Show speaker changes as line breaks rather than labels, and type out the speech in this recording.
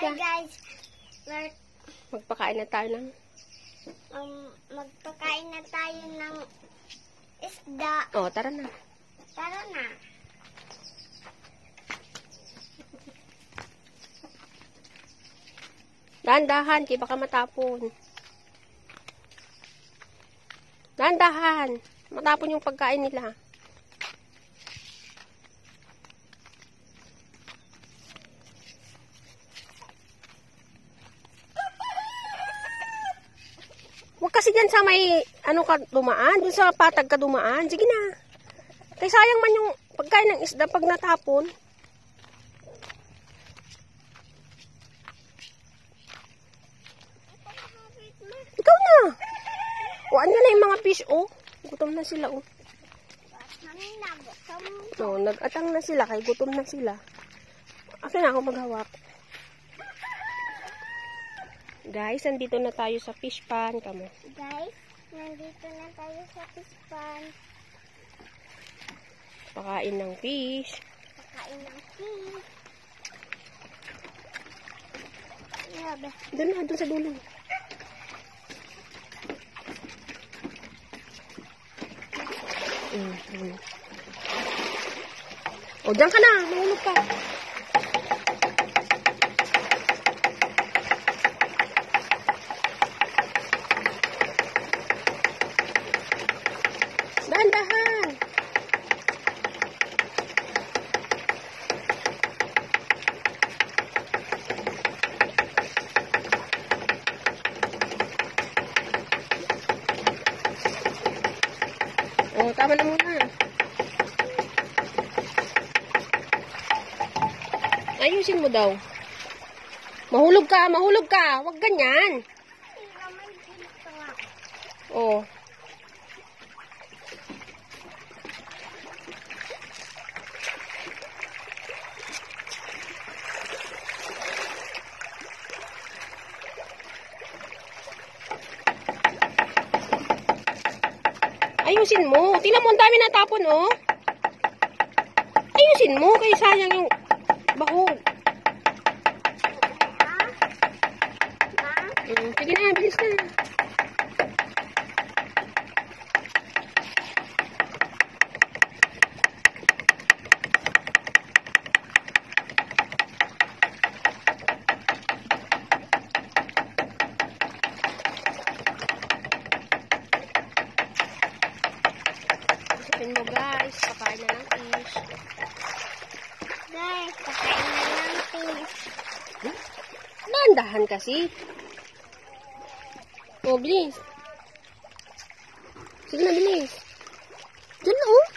Halika.
Hi guys,
Magpakain na tayo ng...
magpakain na tayo ng isda.
Oh, tara na.
Tara na.
Dahan-dahan, kaya baka matapon. Dahan-dahan. Matapon yung pagkain nila. Huwag kasi dyan sa may, ano ka dumaan, dun sa patag ka dumaan. Sige na. Kaya sayang man yung pagkain ng isda pag natapon. Ikaw na. Kuhaan ka na yung mga fish, oh. Gutom na sila, oh. No, nag-atang na sila, kaya gutom na sila. Akin na ako maghawak. Guys, nandito na tayo sa fish pan. Kamo.
Guys, nandito na tayo sa fish pan.
Pakain ng fish.
Pakain ng fish. Grabe.
Doon na, doon sa dulo. O, dyan ka na. Mahulog ka. Dahan-dahan. O, tama na muna. Ayusin mo daw. Mahulog ka, mahulog ka. Huwag ganyan. Oh. Ayusin mo. Tingnan mo, ang dami natapon, oh. Ayusin mo, kaya sayang yung bahog. Sige na, bilis na. Ayusin mo, guys. Pakain na ng fish.
Guys, pakain na ng fish.
Dahan-dahan kasi. Oh, bilis. Sige na, bilis. Diyan na, oh.